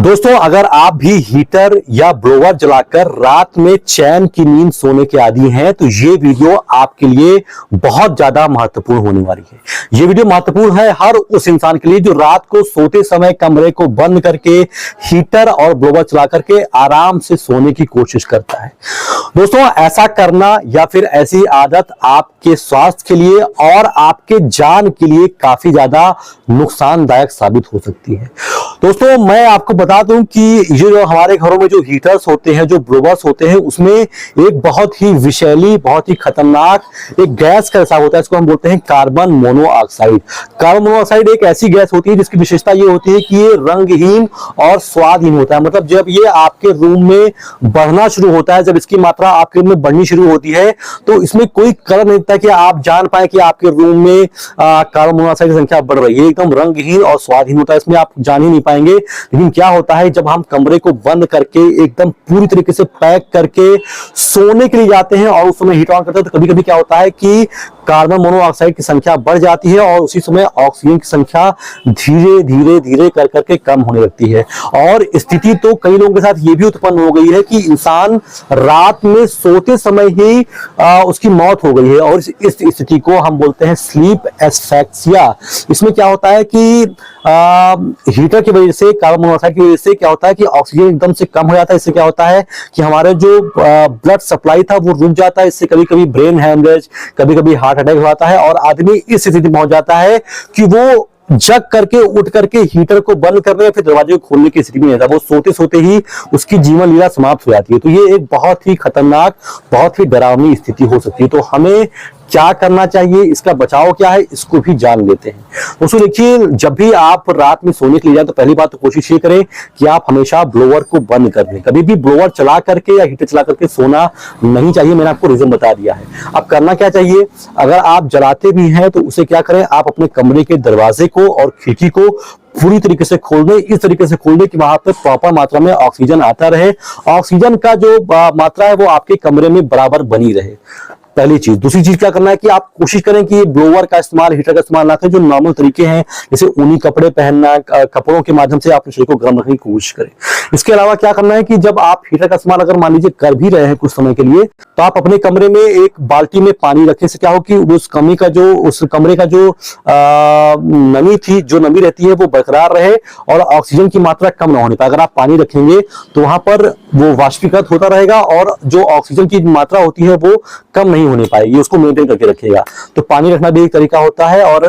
दोस्तों, अगर आप भी हीटर या ब्लोवर जलाकर रात में चैन की नींद सोने के आदी हैं तो ये वीडियो आपके लिए बहुत ज्यादा महत्वपूर्ण होने वाली है। ये वीडियो महत्वपूर्ण है हर उस इंसान के लिए जो रात को सोते समय कमरे को बंद करके हीटर और ब्लोवर चला करके आराम से सोने की कोशिश करता है। दोस्तों, ऐसा करना या फिर ऐसी आदत आपके स्वास्थ्य के लिए और आपके जान के लिए काफी ज्यादा नुकसानदायक साबित हो सकती है। दोस्तों, मैं आपको बता दूं कि ये जो हमारे घरों में जो हीटर्स होते हैं, जो ब्लोवर्स होते हैं, उसमें एक बहुत ही विषैली, बहुत ही खतरनाक एक गैस का रिसाव होता है। इसको हम बोलते हैं कार्बन मोनोऑक्साइड। कार्बन मोनोऑक्साइड एक ऐसी गैस होती है जिसकी विशेषता ये होती है कि ये रंगहीन और स्वादहीन होता है। मतलब जब ये आपके रूम में बढ़ना शुरू होता है, जब इसकी मात्रा आपके रूम में बढ़नी शुरू होती है, तो इसमें कोई कलर नहीं था कि आप जान पाए कि आपके रूम में कार्बन मोनोऑक्साइड की संख्या बढ़ रही है। एकदम रंगहीन और स्वादहीन होता है, इसमें आप जान ही नहीं पाएंगे। लेकिन क्या होता है, जब हम कमरे को बंद करके एकदम पूरी तरीके से पैक करके सोने के लिए जाते हैं और उस समय हीटर ऑन करते हैं, तो कभी कभी क्या होता है कि कार्बन मोनोऑक्साइड की संख्या बढ़ जाती है और उसी समय ऑक्सीजन की संख्या धीरे धीरे धीरे कर करके कम होने लगती है। और स्थिति तो कई लोगों के साथ ये भी उत्पन्न हो गई है कि इंसान रात में सोते समय ही उसकी मौत हो गई है। और इस स्थिति को हम बोलते हैं स्लीप एस्फेक्सिया। इसमें क्या होता है कि हीटर की वजह से, कार्बन मोनोऑक्साइड की वजह से क्या होता है कि ऑक्सीजन एकदम से कम हो जाता है। इससे क्या होता है कि हमारे जो ब्लड सप्लाई था वो रुक जाता है। इससे कभी कभी ब्रेन हैमरेज, कभी कभी हार्ट अटैक हो जाता है और आदमी इस स्थिति में पहुंच जाता है कि वो जग करके उठ करके हीटर को बंद करने या फिर दरवाजे को खोलने की स्थिति में रहता है। वो सोते सोते ही उसकी जीवन लीला समाप्त हो जाती है। तो ये एक बहुत ही खतरनाक, बहुत ही डरावनी स्थिति हो सकती है। तो हमें क्या करना चाहिए, इसका बचाव क्या है, इसको भी जान लेते हैं। दोस्तों देखिए, जब भी आप रात में सोने के लिए जाए तो पहली बात तो कोशिश ये करें कि आप हमेशा ब्लोवर को बंद कर दें। कभी भी ब्लोवर चला करके या हीटर चला करके सोना नहीं चाहिए। मैंने आपको रीजन बता दिया है। अब करना क्या चाहिए, अगर आप जलाते भी हैं तो उसे क्या करें, आप अपने कमरे के दरवाजे को और खिड़की को पूरी तरीके से खोल दें। इस तरीके से खोल दें कि वहां पर प्रॉपर मात्रा में ऑक्सीजन आता रहे। ऑक्सीजन का जो मात्रा है वो आपके कमरे में बराबर बनी रहे, पहली चीज। दूसरी चीज क्या करना है कि आप कोशिश करें कि ब्लोवर का इस्तेमाल, हीटर का इस्तेमाल ना करें। जो नॉर्मल तरीके हैं जैसे ऊनी कपड़े पहनना, कपड़ों के माध्यम से आप शरीर को गर्म रखने की कोशिश करें। इसके अलावा क्या करना है कि जब आप हीटर का इस्तेमाल अगर मान लीजिए कर भी रहे हैं कुछ समय के लिए, तो आप अपने कमरे में एक बाल्टी में पानी रखें। इससे क्या हो कि उस कमरे का जो नमी थी, जो नमी रहती है वो बरकरार रहे और ऑक्सीजन की मात्रा कम ना होने पाए। अगर आप पानी रखेंगे तो वहां पर वो वाष्पीकृत होता रहेगा और जो ऑक्सीजन की मात्रा होती है वो कम नहीं होने पाएगी, उसको मेंटेन करके रखेगा। तो पानी रखना भी एक तरीका होता है। और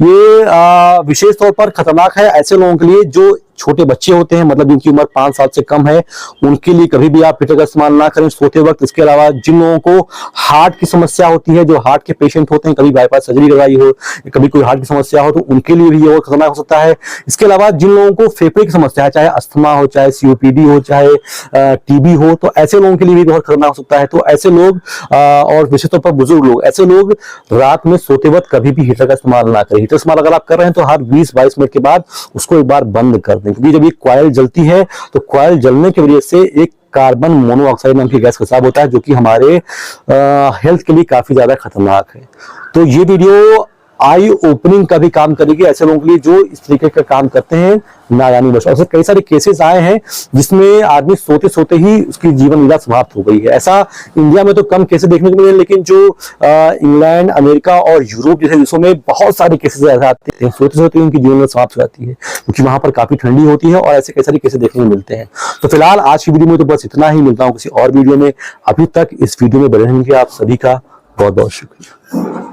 ये विशेष तौर पर खतरनाक है ऐसे लोगों के लिए जो छोटे बच्चे होते हैं, मतलब जिनकी उम्र 5 साल से कम है, उनके लिए कभी भी आप हीटर का इस्तेमाल ना करें सोते वक्त। इसके अलावा जिन लोगों को हार्ट की समस्या होती है, जो हार्ट के पेशेंट होते हैं, कभी बाईपास सर्जरी करवाई हो, कभी कोई हार्ट की समस्या हो, तो उनके लिए भी ये और खतरनाक हो सकता है। इसके अलावा जिन लोगों को फेफड़े की समस्या है, चाहे अस्थमा हो, चाहे COPD हो, चाहे TB हो, तो ऐसे लोगों के लिए भी बहुत खतरनाक हो सकता है। तो ऐसे लोग और विशेष तौर पर बुजुर्ग लोग, ऐसे लोग रात में सोते वक्त कभी भी हीटर का इस्तेमाल ना करें। हीटर इस्तेमाल अगर आप कर रहे हैं तो हर 20-22 मिनट के बाद उसको एक बार बंद कर दें, क्योंकि जब ये कॉइल जलती है तो कॉइल जलने की वजह से एक कार्बन मोनोऑक्साइड नाम की गैस का रिसाव होता है, जो कि हमारे हेल्थ के लिए काफी ज्यादा खतरनाक है। तो ये वीडियो आई ओपनिंग का भी काम करेगी ऐसे लोगों के लिए जो इस तरीके का काम करते हैं नादानीवश। और कई सारे केसेस आए हैं जिसमें आदमी सोते सोते ही उसकी जीवन लीला समाप्त हो गई है। ऐसा इंडिया में तो कम केसेस देखने को मिले, लेकिन जो इंग्लैंड, अमेरिका और यूरोप जैसे देशों में बहुत सारे केसेस ऐसे आते हैं, सोते सोते उनकी जीवन लीला समाप्त हो जाती है, क्योंकि वहां पर काफी ठंडी होती है और ऐसे कई सारे केसेस देखने को मिलते हैं। तो फिलहाल आज की वीडियो में तो बस इतना ही। मिलता हूँ किसी और वीडियो में। अभी तक इस वीडियो में बने रहने के लिए आप सभी का बहुत बहुत शुक्रिया।